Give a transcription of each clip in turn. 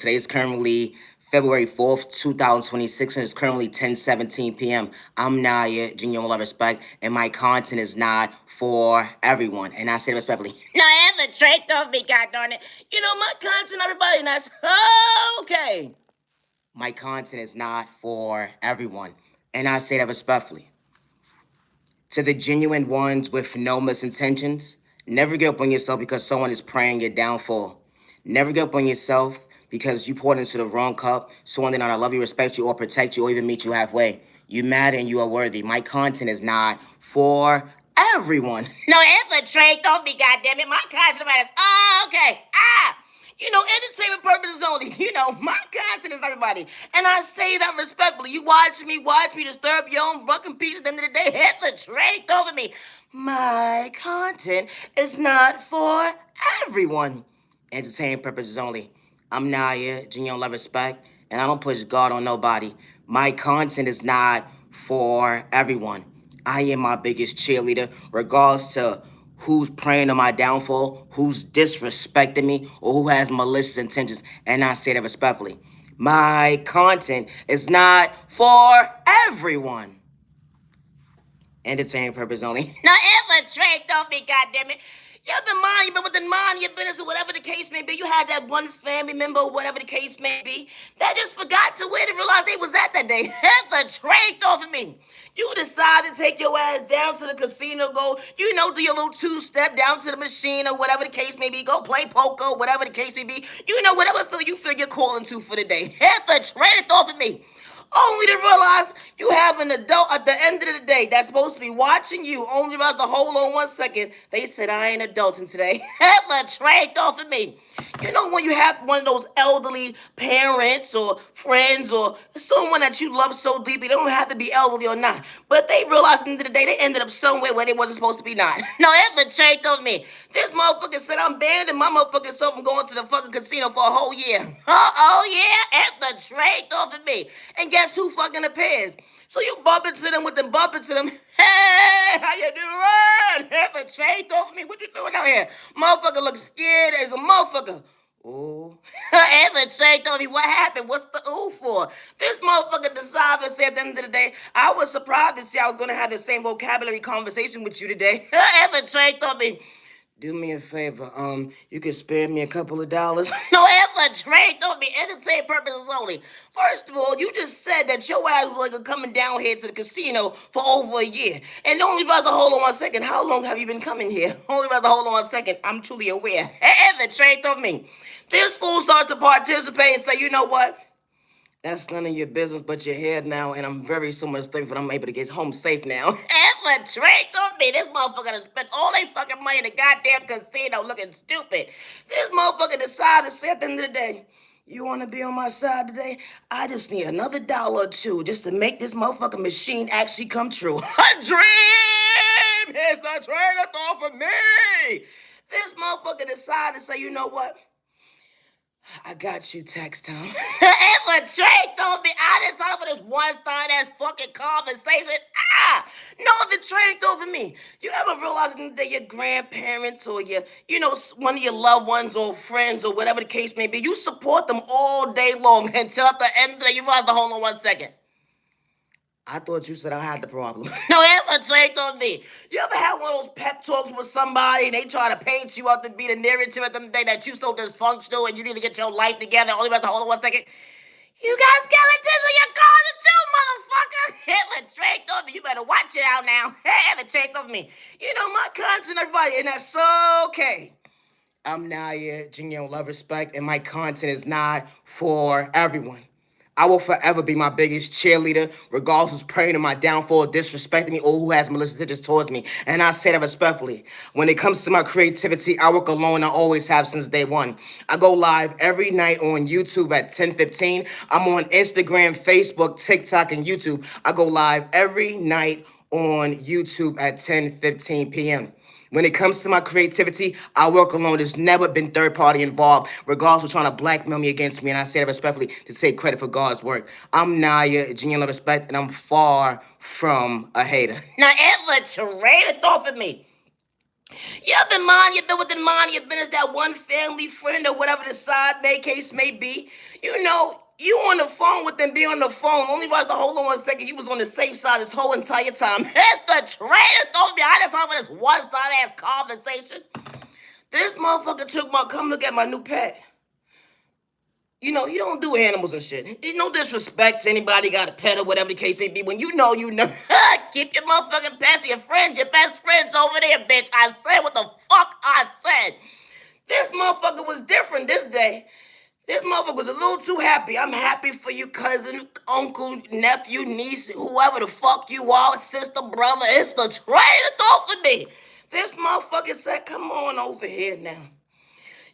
Today is currently February 4th, 2026, and it's currently 10:17 p.m. I'm Naya, Junior Love Respect, and my content is not for everyone. And I say respectfully, no, I have a trait of me, God darn it. My content, everybody, and that's okay. My content is not for everyone. And I say that respectfully. To the genuine ones with no misintentions, never give up on yourself because someone is praying your downfall. Never give up on yourself because you poured into the wrong cup. Someone did not love you, respect you, or protect you, or even meet you halfway. You matter and you are worthy. My content is not for everyone. No, it's a trait. Don't be goddamn it. My content matters. Oh, okay. Entertainment purposes only. My content is everybody. And I say that respectfully. You watch me disturb your own fucking peace. At the end of the day, hit the trait over me. My content is not for everyone. Entertainment purposes only. I'm Naya, Junior Love Respect, and I don't push God on nobody. My content is not for everyone. I am my biggest cheerleader, regardless to who's praying on my downfall, who's disrespecting me, or who has malicious intentions, and I say that respectfully. My content is not for everyone. Entertainment purpose only. Now, infiltrate, don't be goddamn it. You've been within mind your business or whatever the case may be. You had that one family member or whatever the case may be that just forgot to wait and realize they was at that day. Infiltrate off of me. You decide to take your ass down to the casino, do your little two-step down to the machine or whatever the case may be. Go play poker, whatever the case may be. Whatever you feel you're calling to for the day. Infiltrate off of me. Only to realize you have an adult at the end of the day that's supposed to be watching you. Only about to hold on 1 second. They said I ain't adulting today. Let's trade off of me. When you have one of those elderly parents or friends or someone that you love so deeply, they don't have to be elderly or not. But they realized at the end of the day they ended up somewhere where they wasn't supposed to be not. No, Let's trade off me. This motherfucker said I'm banned and my motherfucking self from going to the fucking casino for a whole year. Oh yeah, Let's trade off of me. And guess who fucking appears? So you bump into them with them bump into them. Hey, how you doing? Have a shade off me. What you doing out here? Motherfucker look scared as a motherfucker. Ooh. Evan shade on me. What happened? What's the ooh for? This motherfucker decided to say at the end of the day, I was surprised to see I was going to have the same vocabulary conversation with you today. Evan shade on me. Do me a favor. You can spare me a couple of dollars. No effort, trade. Don't be entertainment purposes only. First of all, you just said that your ass was like coming down here to the casino for over a year. And only about to hold on 1 second. How long have you been coming here? Only about to hold on 1 second. I'm truly aware. Effort, trade on me. This fool starts to participate and say, you know what? That's none of your business but your head now, and I'm very so much thankful I'm able to get home safe now. Ever trick on me? This motherfucker done spent all their fucking money in the goddamn casino looking stupid. This motherfucker decided to say at the end of the day, you want to be on my side today? I just need another dollar or two just to make this motherfucking machine actually come true. A dream is the train off of me. This motherfucker decided to say, you know what? I got you, Text Tom. Ever trade told me I didn't sign up for this one-star ass fucking conversation. No other trade over me. You ever realize that your grandparents or one of your loved ones or friends or whatever the case may be, you support them all day long until at the end of the day you realize to hold on 1 second. I thought you said I had the problem. No, ever trade on me. You ever had one of those pep talks with somebody and they try to paint you out to be the narrative at the day that you so dysfunctional and you need to get your life together? Only about to hold on 1 second. You got skeletons in your closet too, motherfucker. Ever trade on me. You better watch it out now. Ever trade on me. My content, everybody, and that's okay. I'm Naya, Junior Love Respect, and my content is not for everyone. I will forever be my biggest cheerleader, regardless of praying to my downfall, disrespecting me, or who has malicious intentions towards me. And I say that respectfully. When it comes to my creativity, I work alone. I always have since day one. I go live every night on YouTube at 10:15. I'm on Instagram, Facebook, TikTok, and YouTube. I go live every night on YouTube at 10:15 p.m. When it comes to my creativity, I work alone. There's never been third party involved, regardless of trying to blackmail me against me. And I say that respectfully to take credit for God's work. I'm Naya, genuine respect, and I'm far from a hater. Now, ever traded off of me. You've been minding your business, with mind your business, that one family friend or whatever the side may case may be. You know, you on the phone with them, be on the phone. Only was the hold on 1 second. You was on the safe side this whole entire time. That's the traitor told me I just talking about this one side ass conversation. This motherfucker took my come look at my new pet. You know, you don't do animals and shit. There's no disrespect to anybody got a pet or whatever the case may be. When you know, you know. Keep your motherfucking pets, your friends, your best friends over there, bitch. I said what the fuck I said. This motherfucker was different this day. This motherfucker was a little too happy. I'm happy for you, cousin, uncle, nephew, niece, whoever the fuck you are, sister, brother. It's the traitor thought for me. This motherfucker said, come on over here now.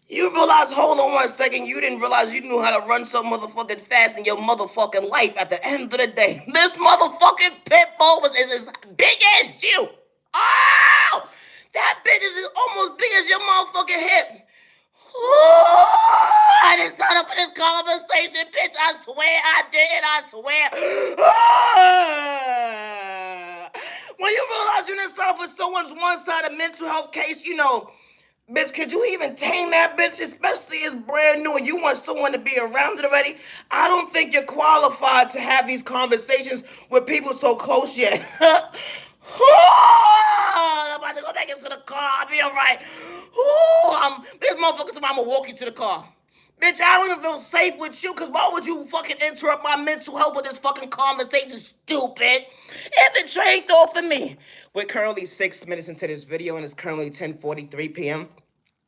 You realize, hold on 1 second, you didn't realize you knew how to run so motherfucking fast in your motherfucking life at the end of the day. This motherfucking pit bull was as big as you. Oh! That bitch is almost big as your motherfucking hip. Oh, I didn't sign up for this conversation, bitch. I swear I didn't. I swear. When you realize you didn't sign up for someone's one-sided mental health case, you know, bitch, could you even tame that bitch? Especially it's brand new and you want someone to be around it already. I don't think you're qualified to have these conversations with people so close yet. I'm about to go back into the car. I'll be alright. This motherfucker said I'm gonna walk you to the car. Bitch, I don't even feel safe with you, because why would you fucking interrupt my mental health with this fucking conversation, stupid? It's a train thought for me. We're currently 6 minutes into this video, and it's currently 10:43 p.m.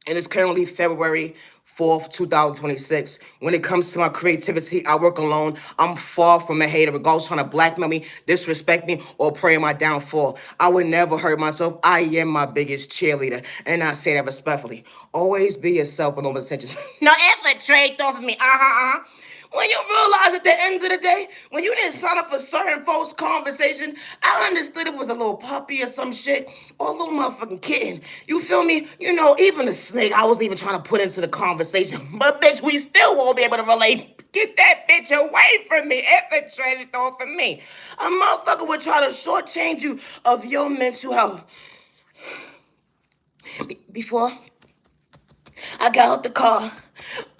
And it's currently February 4th, 2026. When it comes to my creativity, I work alone. I'm far from a hater, regardless trying to blackmail me, disrespect me, or pray on my downfall. I would never hurt myself. I am my biggest cheerleader. And I say that respectfully. Always be yourself with no intentions. No effort, trade off of me. When you realize at the end of the day, when you didn't sign up for certain folks' conversation, I understood it was a little puppy or some shit, or a little motherfucking kitten. You feel me? You know, even a snake, I wasn't even trying to put into the conversation. But bitch, we still won't be able to relate. Get that bitch away from me. Infiltrated though from me. A motherfucker would try to shortchange you of your mental health. Before I got out the car,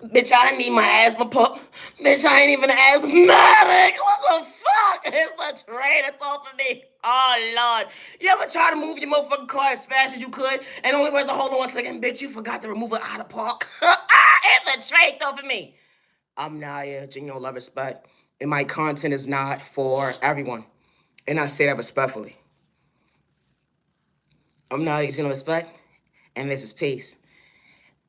bitch, I need my asthma pump. Bitch, I ain't even asthmatic. What the fuck? It's the traitor thought for me. Oh, Lord. You ever try to move your motherfucking car as fast as you could and only went to hold on 1 second? Bitch, you forgot to remove it out of park. It's a traitor thought for me. I'm Naya, genuine love, respect. And my content is not for everyone. And I say that respectfully. I'm Naya, genuine respect. And this is peace.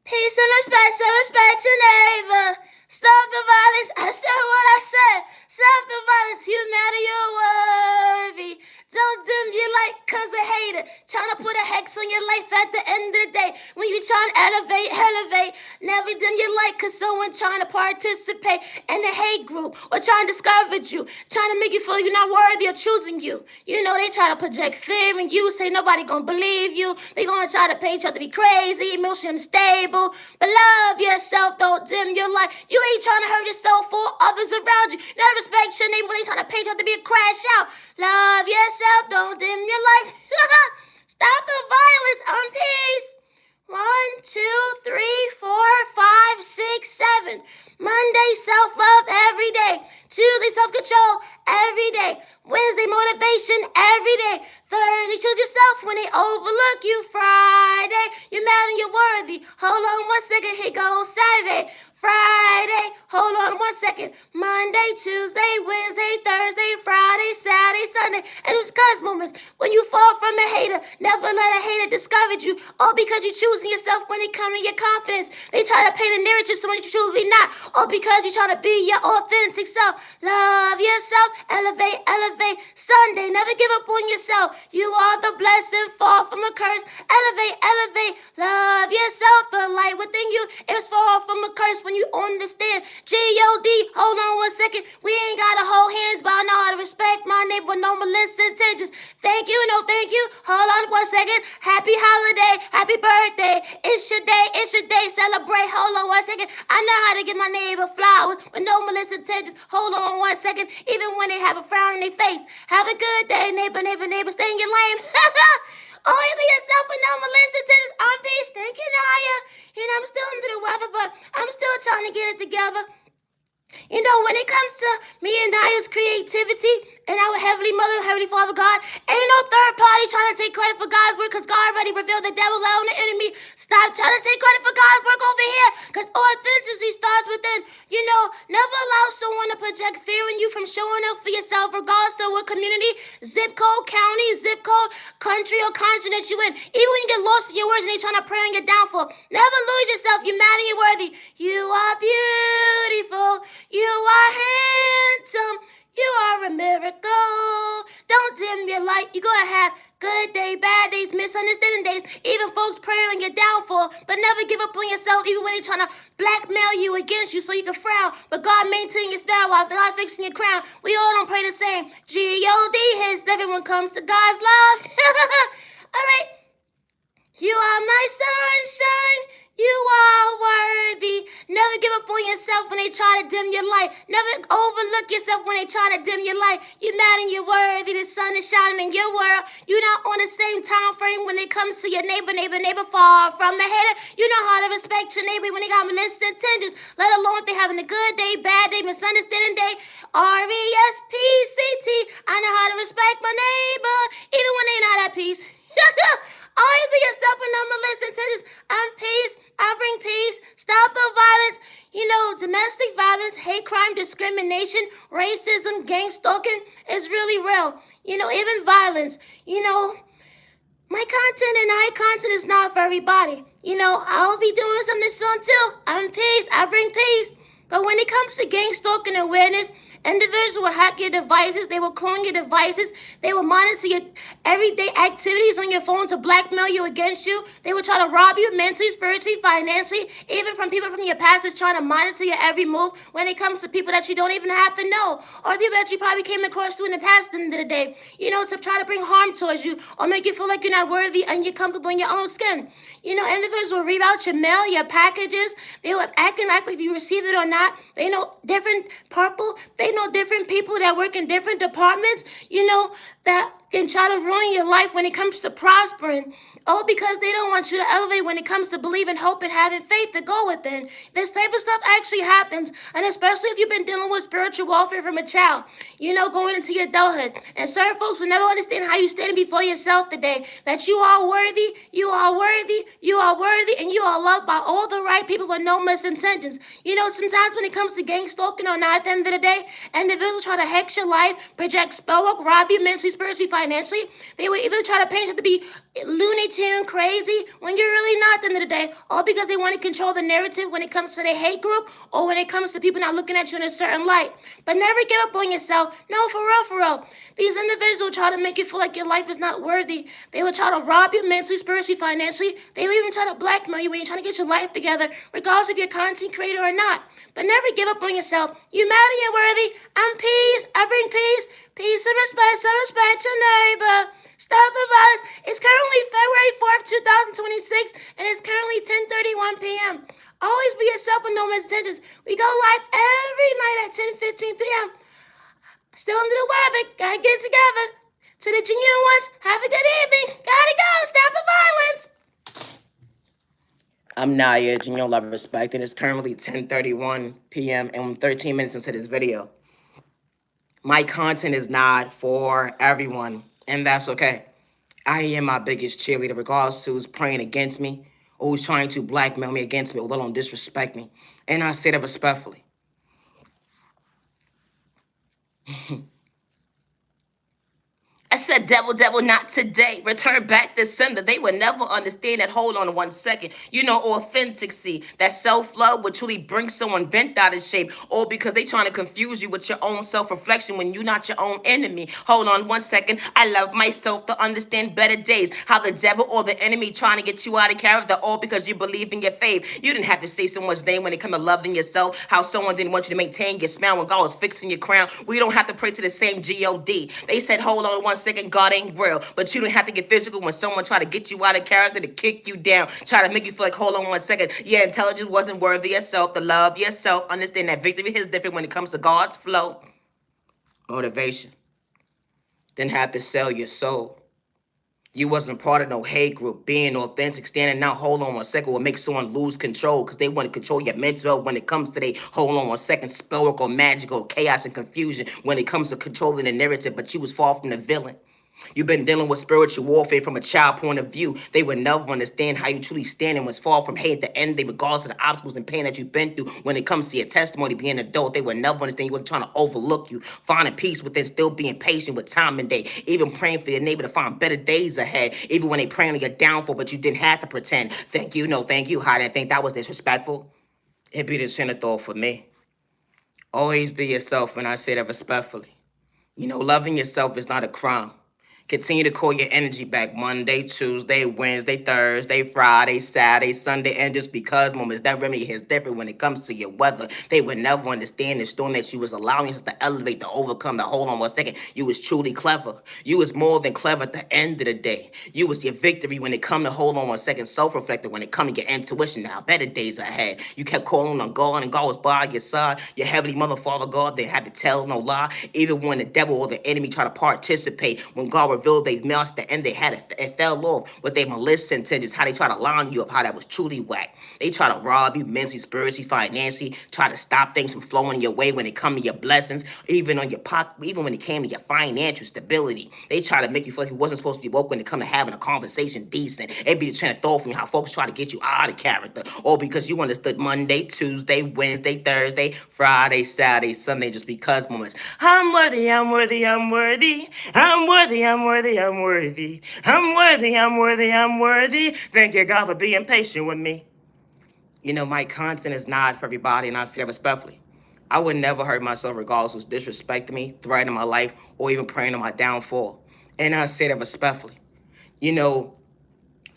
Peace and respect your neighbor. Stop the violence, I said what I said. Stop the violence, you matter, you're worthy. Don't dim your light cause a hater trying to put a hex on your life at the end of the day. When you trying to elevate, never dim your light cause someone trying to participate in the hate group or trying to discourage you, trying to make you feel you're not worthy of choosing you. You know, they try to project fear in you, say nobody gonna believe you. They gonna try to paint you out to be crazy, emotionally unstable. But love yourself, don't dim your light. You ain't trying to hurt yourself or others around you. Never respect your name when they trying to paint you out to be a crash out. Love yourself, don't dim your light. Stop the violence, peace. 1, 2, 3, 4, 5, 6, 7. Monday, self-love every day. Tuesday, self-control every day. Wednesday, motivation every day. Thursday, choose yourself when they overlook you. Friday, you're mad and you're worthy. Hold on 1 second, here goes Saturday. Friday, hold on 1 second. Monday, Tuesday, Wednesday, Thursday, Friday, Saturday, Sunday. And those cuz moments when you fall from a hater, never let a hater discourage you. All because you're choosing yourself when it comes to your confidence. They try to paint a narrative someone you're truly not. All because you're trying to be your authentic self. Love yourself, elevate. Sunday, never give up on yourself. You are the blessing, fall from a curse. Elevate. Love yourself, the light within you is fall from a curse. When you understand G-O-D, hold on 1 second. We ain't gotta hold hands, but I know how to respect my neighbor, no malicious intentions. Thank you, no thank you. Hold on 1 second. Happy holiday, happy birthday. It's your day, celebrate. Hold on 1 second. I know how to give my neighbor flowers with no malicious intentions. Hold on 1 second, even when they have a frown on their face. Have a good day, neighbor, stay in your lane. Only for yourself, but no one listen to this. I'm peace, thinking higher. And I'm still under the weather, but I'm still trying to get it together. You know, when it comes to me and Naya's creativity and our Heavenly Mother, Heavenly Father God, ain't no third party trying to take credit for God's work because God already revealed the devil out on the enemy. Stop trying to take credit for God's work over here because authenticity starts within. You know, never allow someone to project fear in you from showing up for yourself, regardless of what community, zip code, county, zip code, country, or continent you in. Even when you get lost in your words and they trying to pray on your downfall, never lose yourself. You're mad and you're worthy. You are beautiful. You are handsome. You are a miracle. Don't dim your light. You're going to have good days, bad days, misunderstanding days, even folks praying on your downfall. But never give up on yourself, even when they're trying to blackmail you against you so you can frown. But God maintain your style while God fixing your crown. We all don't pray the same. G-O-D, hence everyone comes to God's love. All right. You are my sunshine. You are worthy. Never give up on yourself when they try to dim your light. Never overlook yourself when they try to dim your light. You're mad and you're worthy. The sun is shining in your world. You're not on the same time frame when it comes to your neighbor far from the hater. You know how to respect your neighbor when they got malicious intentions, let alone if they're having a good day, bad day, misunderstanding day. R-E-S-P-C-T. I know how to respect my neighbor, even when they're not at peace. Always be yourself and no malicious intentions. I'm peace. I bring peace. Stop the violence. You know, domestic violence, hate crime, discrimination, racism, gang stalking is really real. You know, even violence. You know, my content and high content is not for everybody. You know, I'll be doing something soon too. I'm peace. I bring peace. But when it comes to gang stalking awareness, individuals will hack your devices, they will clone your devices, they will monitor your everyday activities on your phone to blackmail you against you. They will try to rob you mentally, spiritually, financially, even from people from your past that's trying to monitor your every move when it comes to people that you don't even have to know, or people that you probably came across in the past at the end of the day, you know, to try to bring harm towards you or make you feel like you're not worthy and you're comfortable in your own skin. You know, individuals will read out your mail, your packages, they will acting like if you received it or not. They know different purple, they know different people that work in different departments, you know, that can try to ruin your life when it comes to prospering. All because they don't want you to elevate when it comes to believing, hope, and having faith to go within. This type of stuff actually happens, and especially if you've been dealing with spiritual warfare from a child, you know, going into your adulthood. And certain folks will never understand how you stand before yourself today, that you are worthy, you are worthy, you are worthy, and you are loved by all the right people with no misintentions. You know, sometimes when it comes to gang stalking or not, at the end of the day, individuals try to hex your life, project spell work, rob you mentally, spiritually, financially. They will even try to paint you to be Looney Tune crazy when you're really not at the end of the day, all because they want to control the narrative when it comes to the hate group or when it comes to people not looking at you in a certain light. But never give up on yourself. No, for real, for real. These individuals will try to make you feel like your life is not worthy. They will try to rob you mentally, spiritually, financially. They will even try to blackmail you when you're trying to get your life together, regardless if you're a content creator or not. But never give up on yourself. You matter, you're worthy. I'm peace. I bring peace. Peace and respect. So respect your neighbor. Stop the violence. It's currently February 4th, 2026, and it's currently 10:31 p.m. Always be yourself with no misintentions. We go live every night at 10:15 p.m. Still under the weather. Gotta get it together. To the genuine ones, have a good evening. Gotta go. Stop the violence. I'm Naya, genuine love and respect, and it's currently 10:31 p.m. and I'm 13 minutes into this video. My content is not for everyone, and that's okay. I am my biggest cheerleader, regardless to who's praying against me or who's trying to blackmail me against me or let alone disrespect me. And I say that respectfully. I said, devil, devil, not today. Return back to sender. They would never understand that. Hold on 1 second. You know, authenticity, that self-love would truly bring someone bent out of shape, all because they trying to confuse you with your own self-reflection when you're not your own enemy. Hold on 1 second. I love myself to understand better days. How the devil or the enemy trying to get you out of character, all because you believe in your faith. You didn't have to say someone's name when it comes to loving yourself. How someone didn't want you to maintain your smile when God was fixing your crown. We don't have to pray to the same G-O-D. They said, hold on 1 second, God ain't real. But you don't have to get physical when someone try to get you out of character, to kick you down, try to make you feel like, hold on 1 second, your intelligence wasn't worthy yourself, to love yourself. Understand that victory is different when it comes to God's flow, motivation. Then have to sell your soul. You wasn't part of no hate group. Being authentic, standing out, hold on one second, will make someone lose control because they want to control your mental health when it comes to they hold on one second, spell or magical chaos and confusion when it comes to controlling the narrative, but you was far from the villain. You've been dealing with spiritual warfare from a child point of view. They would never understand how you truly stand and was far from hate at the end. They regardless of the obstacles and pain that you've been through. When it comes to your testimony being an adult, they would never understand you were trying to overlook you. Finding peace within still being patient with time and day. Even praying for your neighbor to find better days ahead. Even when they praying on your downfall, but you didn't have to pretend. Thank you, no thank you. How did I think that was disrespectful? It'd be the center thought for me. Always be yourself, and I say that respectfully. Loving yourself is not a crime. Continue to call your energy back Monday, Tuesday, Wednesday, Thursday, Friday, Saturday, Sunday, and just because moments. That remedy is different when it comes to your weather. They would never understand the storm that you was allowing yourself to elevate, to overcome, to hold on one second. You was truly clever. You was more than clever at the end of the day. You was your victory when it come to hold on one second, self-reflective when it come to your intuition. Now, better days ahead. You kept calling on God and God was by your side. Your heavenly mother, Father God, they had to tell no lie. Even when the devil or the enemy try to participate, when God revealed they messed the end, they had it fell off with their malicious intentions, how they try to line you up, how that was truly whack. They try to rob you mentally, spiritually, financially, try to stop things from flowing your way when it come to your blessings, even on your pocket, even when it came to your financial stability. They try to make you feel like you wasn't supposed to be woke when it come to having a conversation decent. It be the train of thought from you, how folks try to get you out of character, or because you understood Monday, Tuesday, Wednesday, Thursday, Friday, Saturday, Sunday, just because moments. I'm worthy, I'm worthy, I'm worthy. I'm worthy, I'm worthy, I'm worthy. I'm worthy, I'm worthy, I'm worthy. Thank you, God, for being patient with me. My content is not for everybody, and I say that respectfully. I would never hurt myself regardless of disrespecting me, threatening my life, or even praying on my downfall. And I say that respectfully. You know,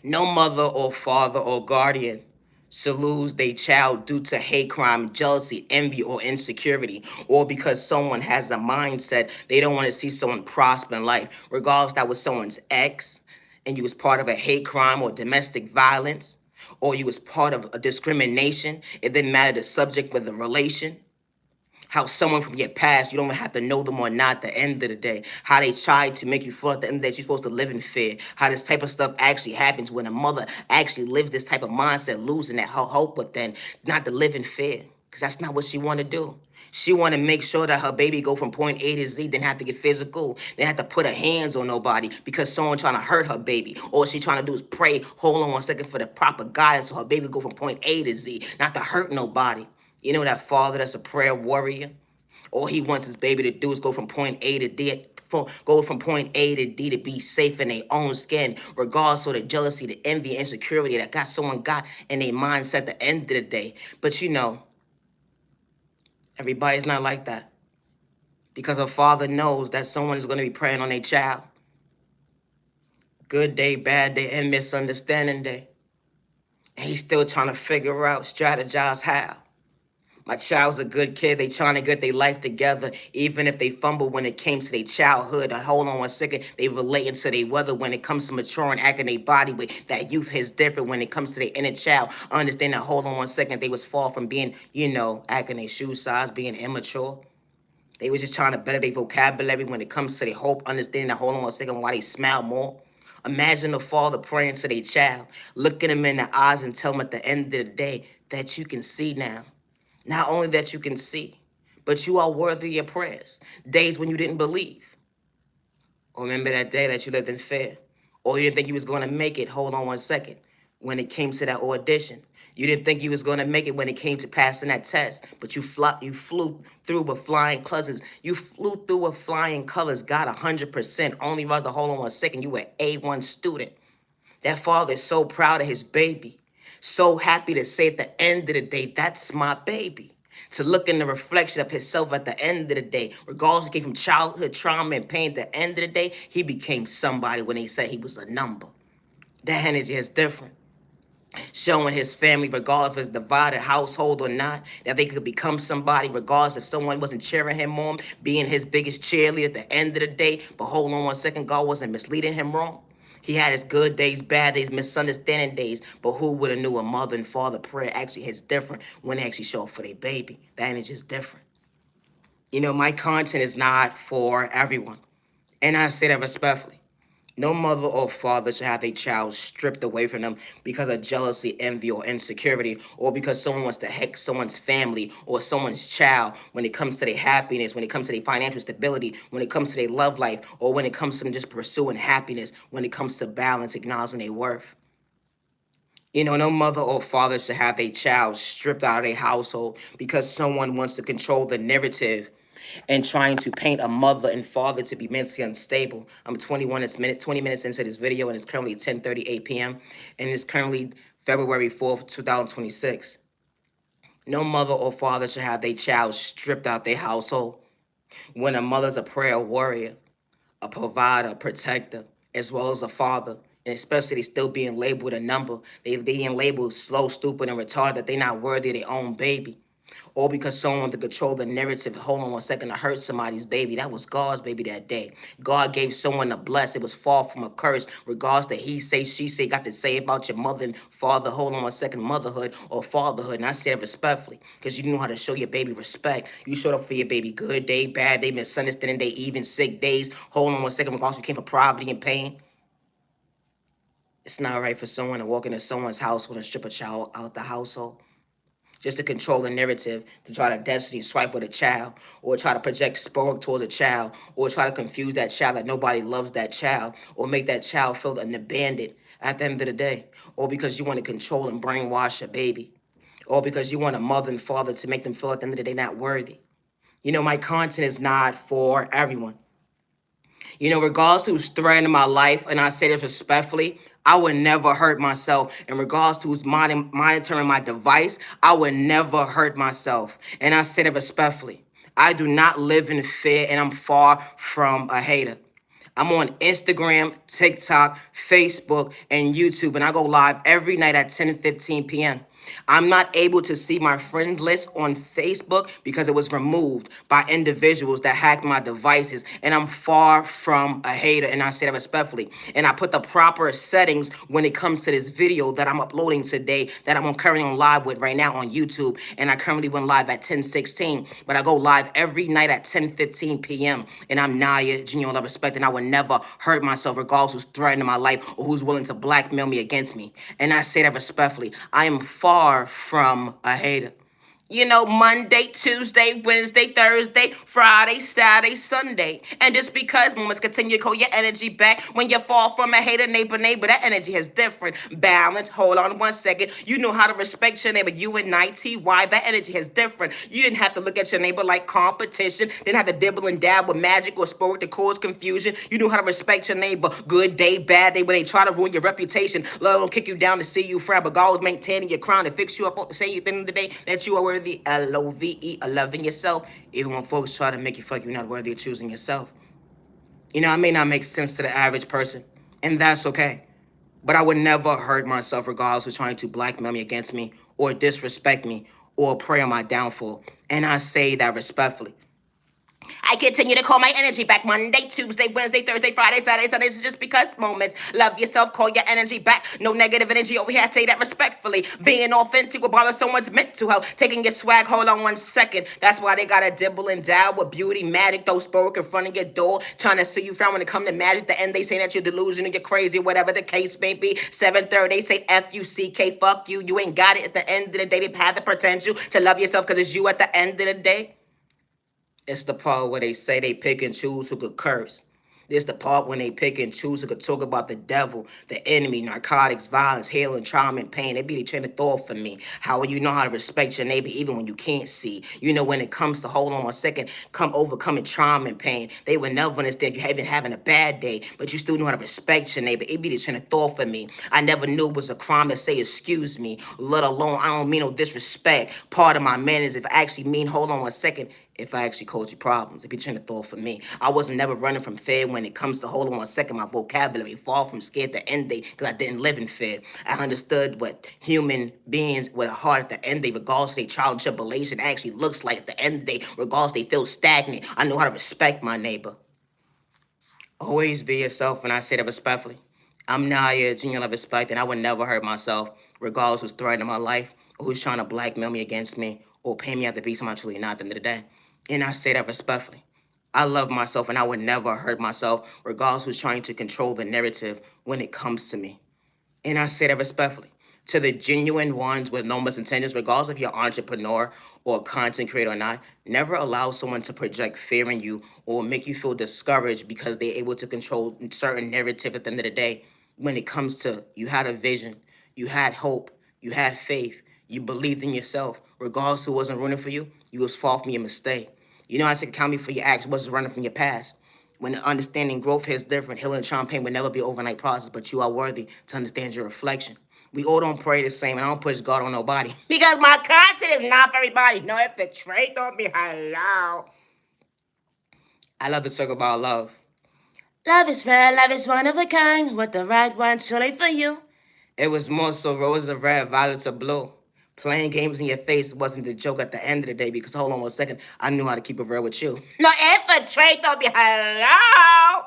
no mother or father or guardian should lose their child due to hate crime, jealousy, envy, or insecurity, or because someone has a mindset they don't want to see someone prosper in life, regardless that was someone's ex, and you was part of a hate crime or domestic violence, or you was part of a discrimination. It didn't matter the subject with the relation. How someone from your past, you don't have to know them or not at the end of the day. How they try to make you feel at the end of the day you're supposed to live in fear. How this type of stuff actually happens when a mother actually lives this type of mindset, losing that hope, but then not to live in fear. Because that's not what she want to do. She want to make sure that her baby go from point A to Z, then have to get physical. They have to put her hands on nobody because someone trying to hurt her baby. All she trying to do is pray, hold on one second for the proper guidance so her baby go from point A to Z, not to hurt nobody. That father that's a prayer warrior. All he wants his baby to do is go from point A to D, go from point A to D to be safe in their own skin, regardless of the jealousy, the envy, insecurity that someone got in their mindset at the end of the day. But everybody's not like that. Because a father knows that someone is going to be praying on their child. Good day, bad day, and misunderstanding day. And he's still trying to figure out, strategize how. My child's a good kid. They trying to get their life together. Even if they fumble when it came to their childhood. Hold on one second. They relating to their weather when it comes to maturing, acting their body with that youth is different when it comes to their inner child. Understand that, hold on one second. They was far from being, acting their shoe size, being immature. They was just trying to better their vocabulary when it comes to their hope. Understanding that, hold on one second, why they smile more. Imagine the father praying to their child, looking them in the eyes and tell them at the end of the day that you can see now. Not only that you can see, but you are worthy of your prayers. Days when you didn't believe. Or remember that day that you lived in fear. Or you didn't think you was going to make it. Hold on one second. When it came to that audition. You didn't think you was going to make it when it came to passing that test. But you flew through with flying colors. You flew through with flying colors. Got 100%. Only rather, hold on one second. You were an A1 student. That father is so proud of his baby. So happy to say at the end of the day, that's my baby. To look in the reflection of himself at the end of the day, regardless of from childhood trauma and pain, at the end of the day, he became somebody when they said he was a number. That energy is different. Showing his family, regardless of his divided household or not, that they could become somebody, regardless if someone wasn't cheering him on, being his biggest cheerleader at the end of the day. But hold on one second, God wasn't misleading him wrong. He had his good days, bad days, misunderstanding days, but who would have knew a mother and father prayer actually hits different when they actually show up for their baby? That energy is different. My content is not for everyone, and I say that respectfully. No mother or father should have their child stripped away from them because of jealousy, envy, or insecurity, or because someone wants to hex someone's family or someone's child when it comes to their happiness, when it comes to their financial stability, when it comes to their love life, or when it comes to them just pursuing happiness, when it comes to balance, acknowledging their worth. No mother or father should have their child stripped out of their household because someone wants to control the narrative and trying to paint a mother and father to be mentally unstable. I'm 20 minutes into this video, and it's currently 10:38 p.m. and it's currently February 4th, 2026. No mother or father should have their child stripped out their household when a mother's a prayer warrior, a provider, a protector, as well as a father. And especially they still being labeled a number. They being labeled slow, stupid, and retarded, that they're not worthy of their own baby. Or because someone wanted to control the narrative. Hold on one second, to hurt somebody's baby. That was God's baby that day. God gave someone a bless. It was far from a curse. Regardless that he say, she say, got to say about your mother and father. Hold on one second, motherhood or fatherhood. And I say it respectfully because you know how to show your baby respect. You showed up for your baby good day, bad day, misunderstanding day, even sick days. Hold on one second, regardless you came from poverty and pain. It's not right for someone to walk into someone's household and strip a child out the household just to control the narrative, to try to destiny swipe with a child, or try to project spoil towards a child, or try to confuse that child that nobody loves that child, or make that child feel abandoned at the end of the day, or because you want to control and brainwash a baby, or because you want a mother and father to make them feel at the end of the day not worthy. My content is not for everyone. Regardless who's threatening my life, and I say this respectfully, I would never hurt myself. In regards to who's monitoring my device, I would never hurt myself. And I say that respectfully. I do not live in fear, and I'm far from a hater. I'm on Instagram, TikTok, Facebook, and YouTube, and I go live every night at 10:15 p.m. I'm not able to see my friend list on Facebook because it was removed by individuals that hacked my devices, and I'm far from a hater, and I say that respectfully. And I put the proper settings when it comes to this video that I'm uploading today, that I'm currently on live with right now on YouTube, and I currently went live at 10:16, but I go live every night at 10:15 p.m., and I'm Naya, genuine love, respect, and I would never hurt myself regardless who's threatening my life or who's willing to blackmail me against me. And I say that respectfully. I am far from a hater. Monday, Tuesday, Wednesday, Thursday, Friday, Saturday, Sunday. And just because moments continue to call your energy back when you fall from a hater, neighbor, that energy has different balance. Hold on one second. You know how to respect your neighbor. UNITY, that energy has different. You didn't have to look at your neighbor like competition. Didn't have to dibble and dab with magic or sport to cause confusion. You know how to respect your neighbor. Good day, bad day, when they try to ruin your reputation, let alone kick you down to see you frown. But God was maintaining your crown to fix you up, say at the end of the day that you are worthy. LOVE, loving yourself, even when folks try to make you feel like you're not worthy of choosing yourself. I may not make sense to the average person, and that's okay. But I would never hurt myself regardless of trying to blackmail me against me or disrespect me or prey on my downfall. And I say that respectfully. I continue to call my energy back Monday, Tuesday, Wednesday, Thursday, Friday, Saturday, Sunday. It's just because moments. Love yourself, call your energy back. No negative energy over here. I say that respectfully. Being authentic will bother someone's mental health. Taking your swag, hold on one second. That's why they gotta dibble and dab with beauty, magic, those spoke in front of your door, trying to see you frown when it come to magic. The end they say that you're delusional, you're crazy, whatever the case may be. 7:30, they say F-U-C-K, fuck you. You ain't got it at the end of the day. They've had the potential to love yourself because it's you at the end of the day. It's the part where they say they pick and choose who could curse. This the part when they pick and choose who could talk about the devil, the enemy, narcotics, violence, healing, trauma, and pain. They be the trying to throw it for me. How will you know how to respect your neighbor even when you can't see? When it comes to hold on one second, overcoming trauma and pain. They would never understand if you're even having a bad day, but you still know how to respect your neighbor. It be the trying to throw it for me. I never knew it was a crime to say excuse me, let alone I don't mean no disrespect. Part of my manners, if I actually mean hold on one second, if I actually cause you problems. If you're trying to throw it for me. I wasn't never running from fear when it comes to hold on one second. My vocabulary far from scared to end day because I didn't live in fear. I understood what human beings with a heart at the end day, regardless of their trial and tribulation, actually looks like at the end of the day, regardless they feel stagnant. I know how to respect my neighbor. Always be yourself, and I say that respectfully. I'm Naya, genuine respect, and I would never hurt myself, regardless who's threatening my life, or who's trying to blackmail me against me, or pay me out to be someone I'm truly not at the end of the day. And I say that respectfully. I love myself and I would never hurt myself, regardless who's trying to control the narrative when it comes to me. And I say that respectfully. To the genuine ones with no misintentions, regardless if you're an entrepreneur or a content creator or not, never allow someone to project fear in you or make you feel discouraged because they're able to control certain narrative at the end of the day. When it comes to you had a vision, you had hope, you had faith, you believed in yourself, regardless who wasn't rooting for you, you was far from your mistake. You know how to take accountability for your actions, wasn't running from your past. When understanding growth hits different, healing and champagne will never be an overnight process, but you are worthy to understand your reflection. We all don't pray the same, and I don't push God on nobody. Because my content is not for everybody. No, if the trait don't be hello. I love the circle about love. Love is rare, love is one of a kind. What the right one truly for you. It was more so roses are red, violets are blue. Playing games in your face wasn't the joke at the end of the day because hold on 1 second, I knew how to keep it real with you. No, if the trait don't be hello.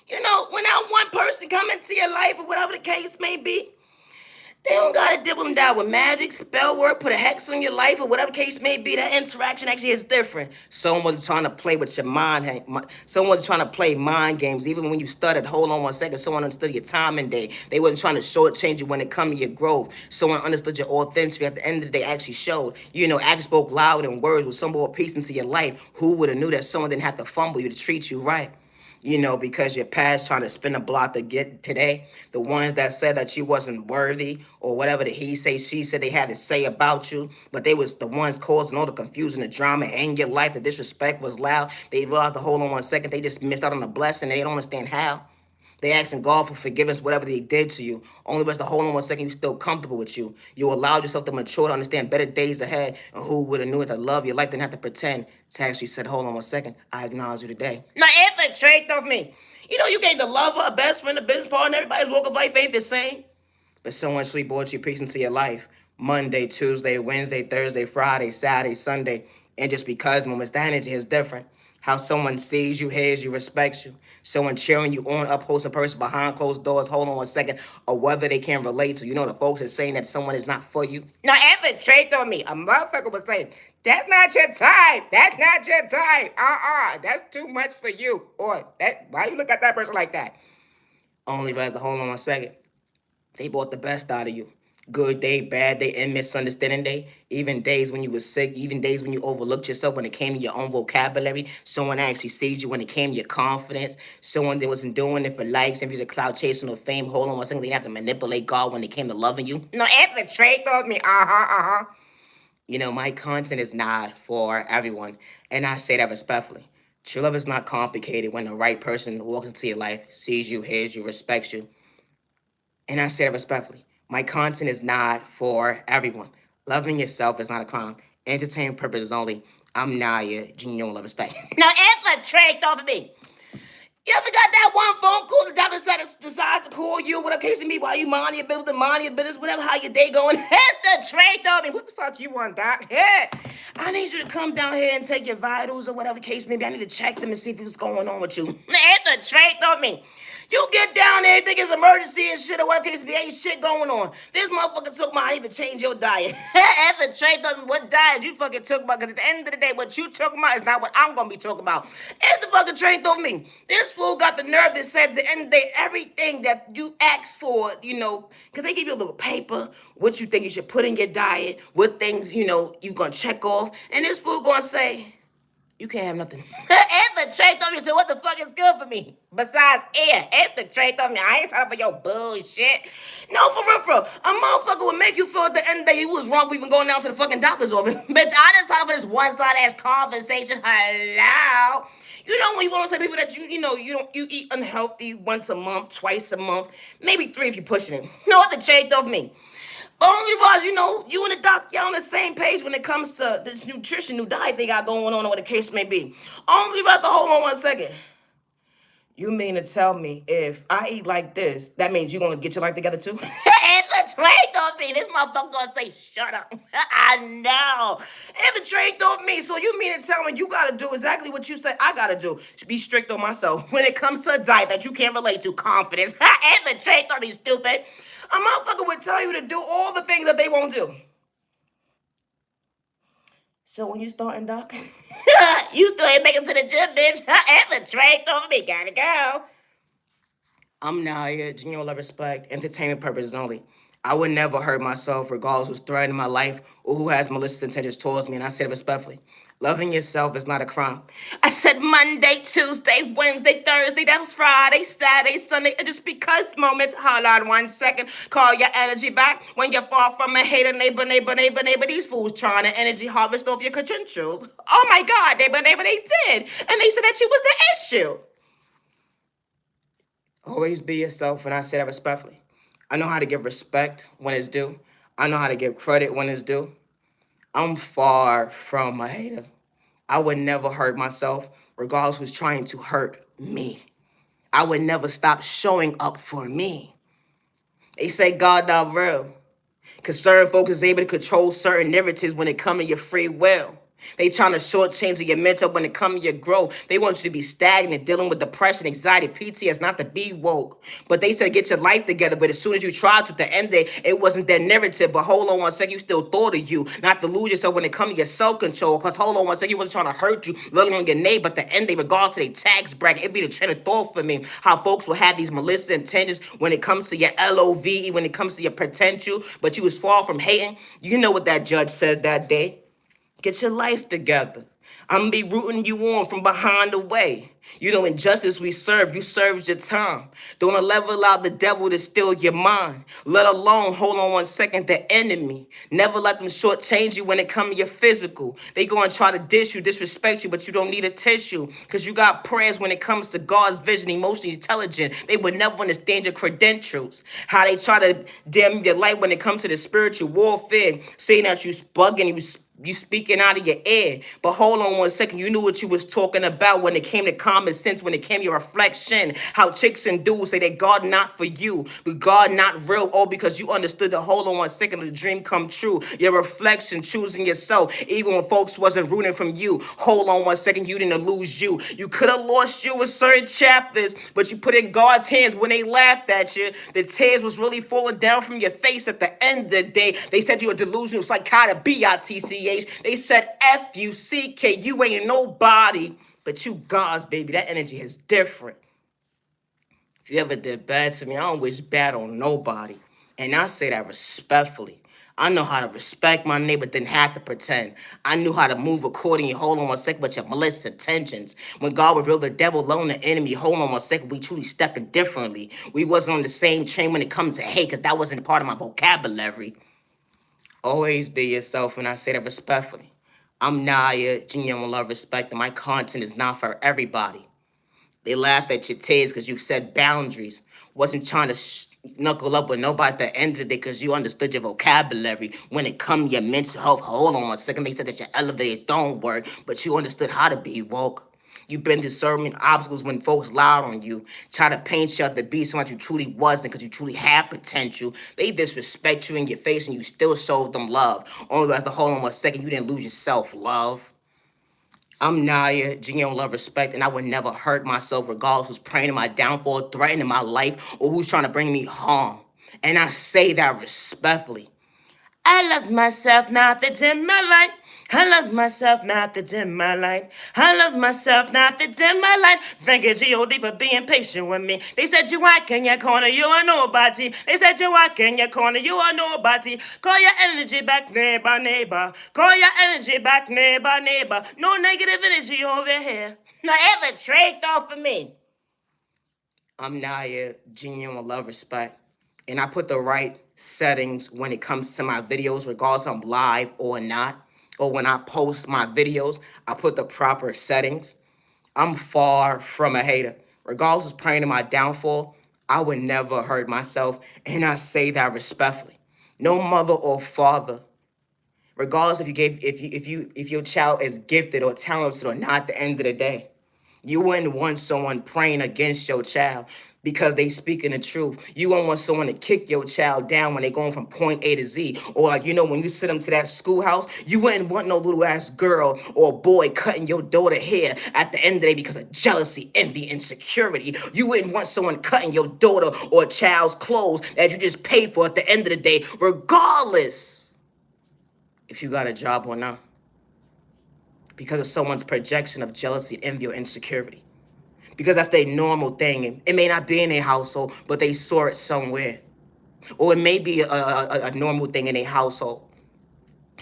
You know, when that one person come into your life or whatever the case may be, they don't gotta dibble and dabble with magic, spell work, put a hex on your life, or whatever case may be. That interaction actually is different. Someone's trying to play with your mind. Someone's trying to play mind games. Even when you studied, hold on 1 second, someone understood your time and day. They wasn't trying to shortchange you when it come to your growth. Someone understood your authenticity. At the end of the day, actually showed. You know, actually spoke loud in words with some more peace into your life. Who would have knew that someone didn't have to fumble you to treat you right? You know, because your past trying to spin a block to get today. The ones that said that you wasn't worthy or whatever the he say, she said they had to say about you, but they was the ones causing all the confusion, the drama in your life. The disrespect was loud. They realized to hold on 1 second. They just missed out on the blessing. They don't understand how. They asking God for forgiveness, whatever they did to you. Only rest to hold on 1 second, you still comfortable with you. You allowed yourself to mature to understand better days ahead. And who would have knew it to love your life didn't have to pretend to actually said, hold on 1 second, I acknowledge you today. Now, if a trait of me, you know, you gave the lover, a best friend, a business partner, everybody's walk of life ain't the same. But someone actually brought you peace into your life. Monday, Tuesday, Wednesday, Thursday, Friday, Saturday, Sunday. And just because moments, the energy is different. How someone sees you, hears you, respects you. Someone cheering you on, up close in person, behind closed doors, hold on 1 second, or whether they can relate to. You know, the folks are saying that someone is not for you. Now, if it trait on me, a motherfucker was saying, that's not your type. That's not your type. That's too much for you. Or, why you look at that person like that? Only realize to hold on 1 second. They brought the best out of you. Good day, bad day, and misunderstanding day. Even days when you were sick, even days when you overlooked yourself when it came to your own vocabulary. Someone actually sees you when it came to your confidence. Someone that wasn't doing it for likes and views of cloud chasing or fame. Hold on 1 second, they didn't have to manipulate God when it came to loving you. No, if the trait told me, You know, my content is not for everyone, and I say that respectfully. True love is not complicated when the right person walks into your life, sees you, hears you, respects you. And I say that respectfully. My content is not for everyone. Loving yourself is not a crime. Entertainment purposes only. I'm Naya, genuine love respect. Now, if a trait over me. You ever got that one phone call the doctor decides to call you, whatever case it be, while you mind your business, whatever, how your day going? Here's the trait over me. What the fuck you want, doc? Hey, I need you to come down here and take your vitals or whatever the case may be. I need to check them and see what's going on with you. Here's the trait over me. You get down there, think it's emergency and shit or whatever case be, ain't shit going on. This motherfucker took my, I need to change your diet. Ever change what diet you fucking took about, because at the end of the day, what you talking about is not what I'm gonna be talking about. It's the fucking train through me. This fool got the nerve that said at the end of the day, everything that you ask for, you know, because they give you a little paper, what you think you should put in your diet, what things, you know, you gonna check off, and this fool gonna say, you can't have nothing. If the trait on me, so what the fuck is good for me? Besides air. If the trait on me, I ain't talking for your bullshit. No, for real. A motherfucker would make you feel at the end of the day you was wrong for even going down to the fucking doctor's office. Bitch, I didn't sign up for this one-side ass conversation. Hello? You know when you want to say people that you eat unhealthy once a month, twice a month, maybe 3 if you're pushing it. No other trait of me. Only was, you and the doc, y'all on the same page when it comes to this nutrition, new diet they got going on, or what the case may be. Only about to hold on 1 second. You mean to tell me if I eat like this, that means you're going to get your life together too? If the trade don't me, this motherfucker going to say, shut up. I know. If the trade don't me, so you mean to tell me you got to do exactly what you said I got to do. Be strict on myself when it comes to a diet that you can't relate to, confidence. If the trade don't me, stupid. A motherfucker would tell you to do all the things that they won't do. So when you starting, Doc? You still ain't making it to the gym, bitch. Ever trained over me, gotta go. I'm Naya, genuine love, respect, entertainment purposes only. I would never hurt myself regardless who's threatening my life or who has malicious intentions towards me, and I said it respectfully. Loving yourself is not a crime. I said Monday, Tuesday, Wednesday, Thursday, that was Friday, Saturday, Sunday. It just because moments. Hold on 1 second. Call your energy back when you're far from a hater, neighbor. These fools trying to energy harvest off your credentials. Oh my God, neighbor, they did. And they said that you was the issue. Always be yourself, and I say that respectfully. I know how to give respect when it's due. I know how to give credit when it's due. I'm far from a hater. I would never hurt myself, regardless who's trying to hurt me. I would never stop showing up for me. They say God not real, because certain folks is able to control certain narratives when it comes to your free will. They trying to shortchange your mental when it comes to your growth. They want you to be stagnant, dealing with depression, anxiety, PTS, not to be woke. But they said get your life together. But as soon as you tried to, at the end day, it wasn't their narrative. But hold on 1 second, you still thought of you. Not to lose yourself when it comes to your self-control. Because hold on 1 second, you wasn't trying to hurt you, let alone your neighbor. But at the end day, regardless to their tax bracket, it be the train of thought for me. How folks will have these malicious intentions when it comes to your LOVE, when it comes to your potential. But you was far from hating. You know what that judge said that day. Get your life together. I'm gonna be rooting you on from behind the way. You know, injustice we serve, you served your time. Don't level out the devil to steal your mind. Let alone, hold on 1 second, the enemy. Never let them shortchange you when it comes to your physical. They go and try to dish you, disrespect you, but you don't need a tissue. Because you got prayers when it comes to God's vision, emotionally intelligent. They would never understand your credentials. How they try to dim your light when it comes to the spiritual warfare. Saying that you bugging, you speaking out of your ear. But hold on 1 second. You knew what you was talking about when it came to common sense, when it came to your reflection. How chicks and dudes say that God not for you, but God not real. All because you understood the hold on 1 second, the dream come true. Your reflection, choosing yourself, even when folks wasn't rooting from you. Hold on 1 second, you didn't lose you. You could have lost you with certain chapters, but you put in God's hands when they laughed at you. The tears was really falling down from your face at the end of the day. They said you were delusional psychotic, BITCH. They said FUCK, you ain't nobody, but you God's baby. That energy is different. If you ever did bad to me, I don't wish bad on nobody. And I say that respectfully. I know how to respect my neighbor, didn't have to pretend. I knew how to move accordingly. Hold on 1 second, but your malicious intentions. When God revealed the devil, alone the enemy, hold on 1 second, we truly stepping differently. We wasn't on the same train when it comes to hate, because that wasn't part of my vocabulary. Always be yourself, and I say that respectfully. I'm Naya, genuine love, respect, and my content is not for everybody. They laugh at your tears because you set boundaries. Wasn't trying to knuckle up with nobody at the end of the day because you understood your vocabulary. When it come to your mental health, hold on 1 second. They said that your elevator don't work, but you understood how to be woke. You've been through certain obstacles when folks lied on you, try to paint you out to be someone you truly wasn't because you truly had potential. They disrespect you in your face and you still showed them love. Only after hold on 1 second, you didn't lose your self-love. I'm Naya, genuine love, respect, and I would never hurt myself regardless who's praying in my downfall, threatening my life, or who's trying to bring me harm. And I say that respectfully. I love myself, not to dim my light. I love myself, not to dim my light. I love myself, not to dim my light. Thank you, G.O.D. for being patient with me. They said you walk in your corner, you are nobody. They said you walk in your corner, you are nobody. Call your energy back, neighbor. Call your energy back, neighbor. No negative energy over here. Not ever trade off for me. I'm Naya, genuine love, respect, and I put the right settings when it comes to my videos, regardless if I'm live or not, or when I post my videos, I put the proper settings. I'm far from a hater. Regardless of praying to my downfall, I would never hurt myself, and I say that respectfully. No mother or father, regardless if your child is gifted or talented or not, at the end of the day, you wouldn't want someone praying against your child because they speaking the truth. You wouldn't want someone to kick your child down when they going from point A to Z. Or like, when you send them to that schoolhouse, you wouldn't want no little ass girl or boy cutting your daughter hair at the end of the day because of jealousy, envy, insecurity. You wouldn't want someone cutting your daughter or child's clothes that you just paid for at the end of the day, regardless if you got a job or not. because of someone's projection of jealousy, envy, or insecurity. Because that's their normal thing. And it may not be in their household, but they saw it somewhere. Or it may be a normal thing in a household.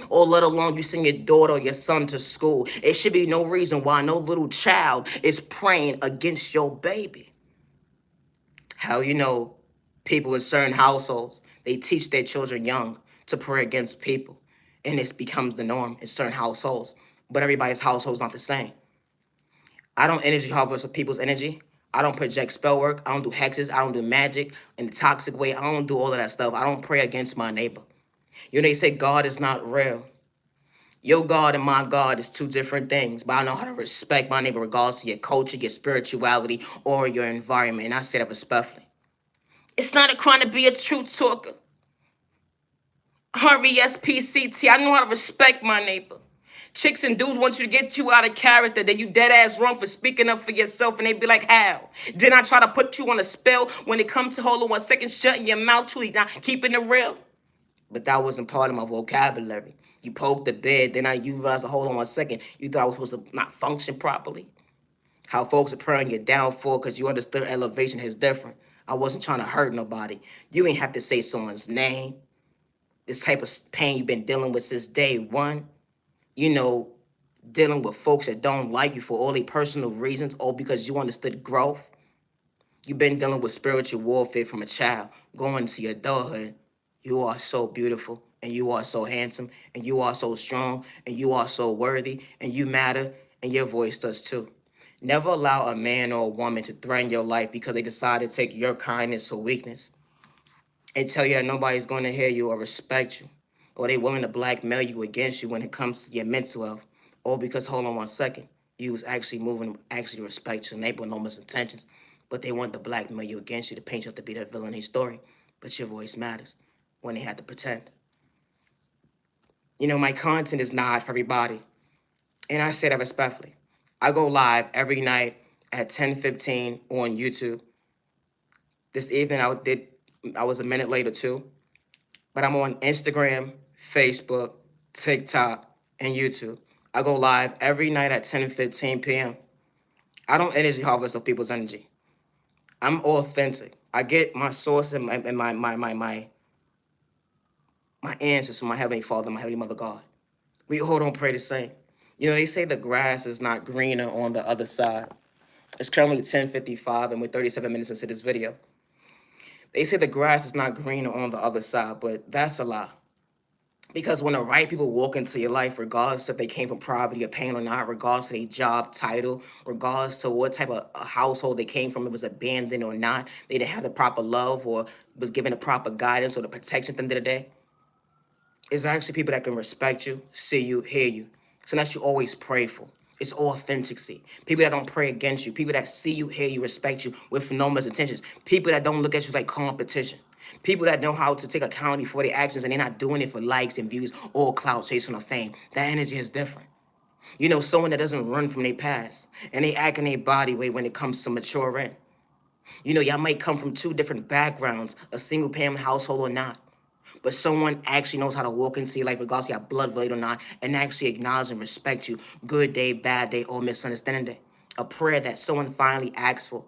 Or let alone you send your daughter or your son to school. It should be no reason why no little child is praying against your baby. Hell, people in certain households, they teach their children young to pray against people. And this becomes the norm in certain households. But everybody's household is not the same. I don't energy harvest people's energy. I don't project spell work. I don't do hexes. I don't do magic in a toxic way. I don't do all of that stuff. I don't pray against my neighbor. They say God is not real. Your God and my God is two different things, but I know how to respect my neighbor regardless of your culture, your spirituality, or your environment, and I say that respectfully. It's not a crime to be a truth talker. RESPCT, I know how to respect my neighbor. Chicks and dudes want you to get you out of character, that you dead ass wrong for speaking up for yourself, and they be like, how? Didn't I try to put you on a spell when it comes to hold on 1 second, shutting your mouth, truly not keeping it real? But that wasn't part of my vocabulary. You poked the bed, then you realized, hold on 1 second, you thought I was supposed to not function properly? How folks are praying your downfall because you understood elevation is different. I wasn't trying to hurt nobody. You ain't have to say someone's name. This type of pain you've been dealing with since day one. Dealing with folks that don't like you for all their personal reasons, all because you understood growth. You've been dealing with spiritual warfare from a child, going to your adulthood. You are so beautiful, and you are so handsome, and you are so strong, and you are so worthy, and you matter, and your voice does too. Never allow a man or a woman to threaten your life because they decide to take your kindness or weakness and tell you that nobody's going to hear you or respect you, or they willing to blackmail you against you when it comes to your mental health, or because, hold on 1 second, you was actually moving, actually respect your neighbor with no misintentions, but they want to blackmail you against you to paint you up to be the villain in their story. But your voice matters when they had to pretend. My content is not for everybody, and I say that respectfully. I go live every night at 10:15 on YouTube. This evening I was a minute later too, but I'm on Instagram, Facebook, TikTok, and YouTube. I go live every night at 10:15 p.m. I don't energy harvest of people's energy. I'm authentic. I get my source and my answers from my Heavenly Father, my Heavenly Mother God. We hold on, pray the same. They say the grass is not greener on the other side. It's currently 10:55 and we're 37 minutes into this video. They say the grass is not greener on the other side, but that's a lie. Because when the right people walk into your life, regardless if they came from poverty or pain or not, regardless of their job title, regardless to what type of household they came from, it was abandoned or not, they didn't have the proper love or was given the proper guidance or the protection at the end of the day, it's actually people that can respect you, see you, hear you. So that's you always pray for. It's authenticity. People that don't pray against you. People that see you, hear you, respect you with no misintentions. People that don't look at you like competition. People that know how to take accountability for their actions and they're not doing it for likes and views or clout chasing or fame. That energy is different. Someone that doesn't run from their past and they act in their body weight when it comes to maturing. Y'all might come from two different backgrounds, a single parent household or not. But someone actually knows how to walk into your life, regardless of your blood related or not, and actually acknowledge and respect you, good day, bad day, or misunderstanding day. A prayer that someone finally asks for.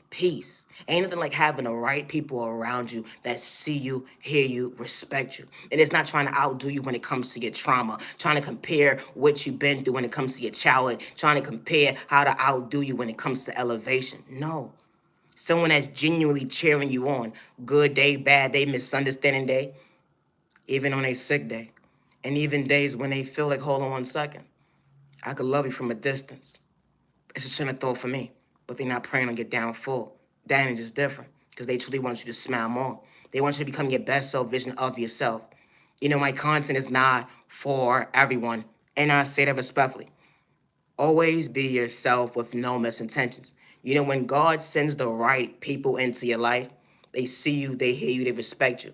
Peace. Ain't nothing like having the right people around you that see you, hear you, respect you. And it's not trying to outdo you when it comes to your trauma, trying to compare what you've been through when it comes to your childhood, trying to compare how to outdo you when it comes to elevation. No. Someone that's genuinely cheering you on. Good day, bad day, misunderstanding day. Even on a sick day. And even days when they feel like, hold on 1 second. I could love you from a distance. It's a center thought for me. But they're not praying on your downfall. That energy is different. Because they truly want you to smile more. They want you to become your best self vision of yourself. My content is not for everyone. And I say that respectfully. Always be yourself with no misintentions. When God sends the right people into your life, they see you, they hear you, they respect you.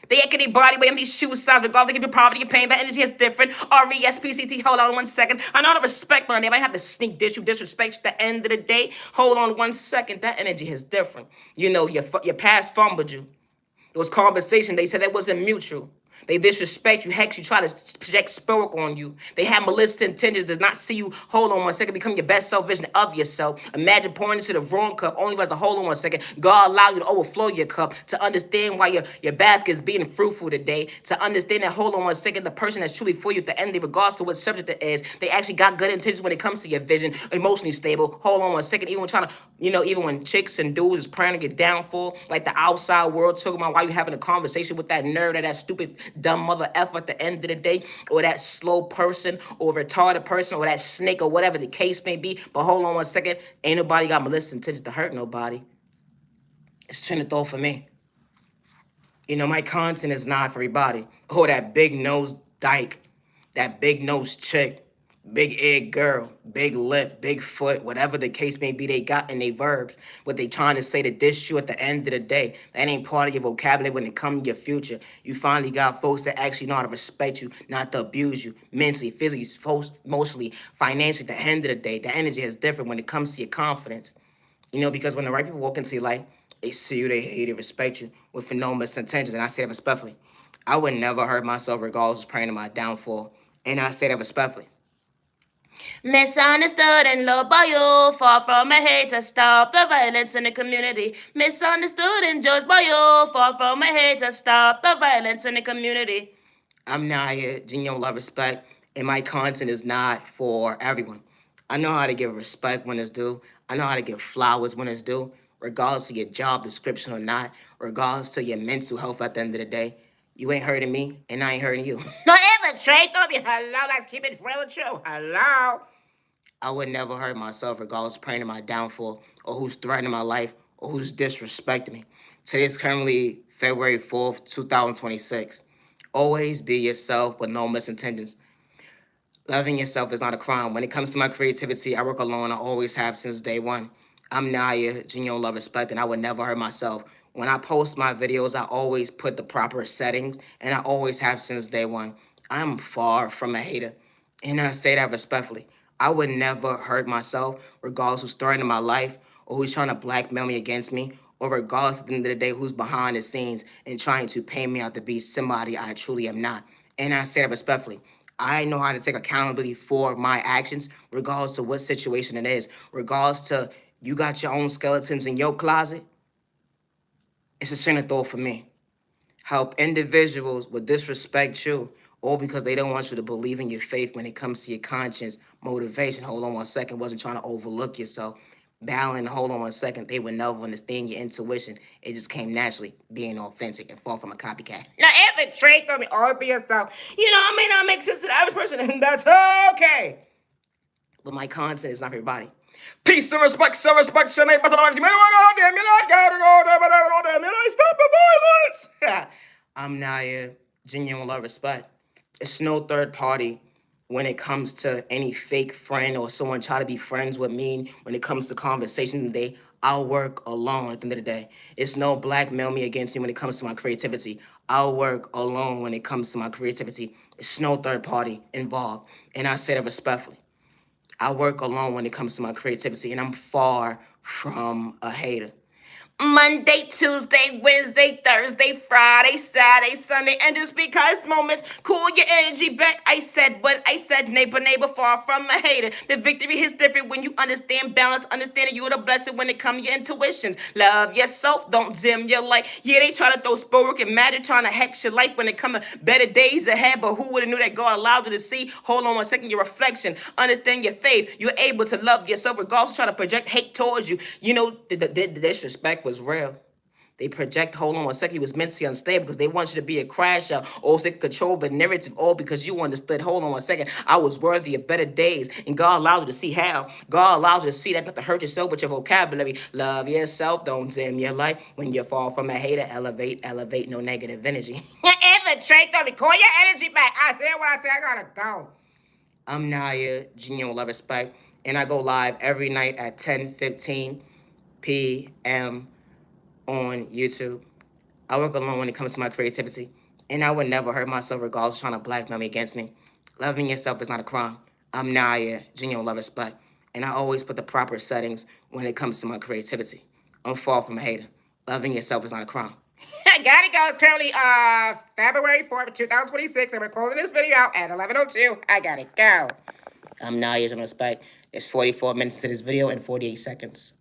They echo their body weight on these shoe size, regardless of your poverty, your pain, that energy is different. RESPCT, hold on 1 second. I know how to respect my name. I have to sneak dish you, disrespect you at the end of the day. Hold on 1 second. That energy is different. Your past fumbled you. It was conversation. They said that wasn't mutual. They disrespect you, hex you, try to project spirit on you. They have malicious intentions, does not see you, hold on one second, become your best self vision of yourself. Imagine pouring into the wrong cup, only for us to hold on one second. God allow you to overflow your cup, to understand why your basket is being fruitful today, to understand that, hold on one second, the person that's truly for you at the end, regardless of what subject it is, they actually got good intentions when it comes to your vision, emotionally stable. Hold on one second, even when trying to, even when chicks and dudes is praying to get downfall, like the outside world talking about why you having a conversation with that nerd or that stupid dumb mother effer at the end of the day, or that slow person or retarded person or that snake or whatever the case may be. But hold on one second, ain't nobody got malicious intentions to hurt nobody. It's turn it off for me. My content is not for everybody. Oh, that big nose dyke, that big nose chick, big egg girl, big lip, big foot, whatever the case may be, they got in their verbs. What they trying to say to diss you at the end of the day, that ain't part of your vocabulary when it comes to your future. You finally got folks that actually know how to respect you, not to abuse you, mentally, physically, mostly, financially. At the end of the day, the energy is different when it comes to your confidence. Because when the right people walk into your life, they see you, they hate you, respect you with no misintentions. And I say that respectfully. I would never hurt myself regardless of praying to my downfall. And I say that respectfully. Misunderstood and loved by you, far from a hate to stop the violence in the community. Misunderstood and judged by you, far from a hate to stop the violence in the community. I'm Naya, genuine love, respect, and my content is not for everyone. I know how to give respect when it's due. I know how to give flowers when it's due, regardless of your job description or not, regardless to your mental health at the end of the day. You ain't hurting me, and I ain't hurting you. No, ever trade on me. Hello, let's keep it real and true. Hello. I would never hurt myself regardless of praying to my downfall or who's threatening my life or who's disrespecting me. Today is currently February 4th, 2026. Always be yourself with no misintentions. Loving yourself is not a crime. When it comes to my creativity, I work alone. I always have since day one. I'm Naya, genuine love, respect, and I would never hurt myself. When I post my videos, I always put the proper settings, and I always have since day one. I'm far from a hater, and I say that respectfully. I would never hurt myself, regardless who's threatening my life, or who's trying to blackmail me against me, or regardless at the end of the day who's behind the scenes and trying to pay me out to be somebody I truly am not. And I say that respectfully. I know how to take accountability for my actions, regardless of what situation it is. Regardless to you got your own skeletons in your closet, it's a sin of thought for me. Help individuals will disrespect you, all because they don't want you to believe in your faith when it comes to your conscience, motivation. Hold on one second, wasn't trying to overlook yourself. Battling, hold on one second, they would never understand your intuition. It just came naturally, being authentic and far from a copycat. Now, if it trait on me, all be yourself. I may not make sense to the average person, and that's okay. But my content is not for everybody. Peace and respect, your name, but I stop the violence. I'm Naya, genuine love, respect. It's no third party when it comes to any fake friend or someone try to be friends with me. When it comes to conversation today, I'll work alone at the end of the day. It's no blackmail me against me when it comes to my creativity. I'll work alone when it comes to my creativity. It's no third party involved. And I say that respectfully. I work alone when it comes to my creativity, and I'm far from a hater. Monday, Tuesday, Wednesday, Thursday, Friday, Saturday, Sunday, and just because moments cool your energy back. I said what I said, neighbor, far from a hater. The victory is different when you understand balance, understanding you're the blessing when it comes to your intuitions. Love yourself, don't dim your light. Yeah, they try to throw spork and magic, trying to hex your life when it comes to better days ahead, but who would have knew that God allowed you to see? Hold on one second, your reflection, understand your faith. You're able to love yourself regardless of trying to project hate towards you. The disrespect was real. They project, hold on one second, he was mentally unstable because they want you to be a crash out, or so they could control the narrative, all because you understood, hold on one second, I was worthy of better days. And God allows you to see how. God allows you to see that not to hurt yourself with your vocabulary. Love yourself, don't dim your life. When you fall from a hater, elevate, no negative energy. Infiltrate, don't call your energy back. I said what I said, I gotta go. I'm Naya, genuine love, respect, and I go live every night at 10:15 p.m. on YouTube. I work alone when it comes to my creativity, and I would never hurt myself regardless of trying to blackmail me against me. Loving yourself is not a crime. I'm Naya, genuine love, respect, and I always put the proper settings when it comes to my creativity. I'm far from a hater. Loving yourself is not a crime. I got it, guys. Currently, February 4th, 2026, and we're closing this video out at 11:02. I got it. Go. I'm Naya on the spike. There's 44 minutes to this video and 48 seconds.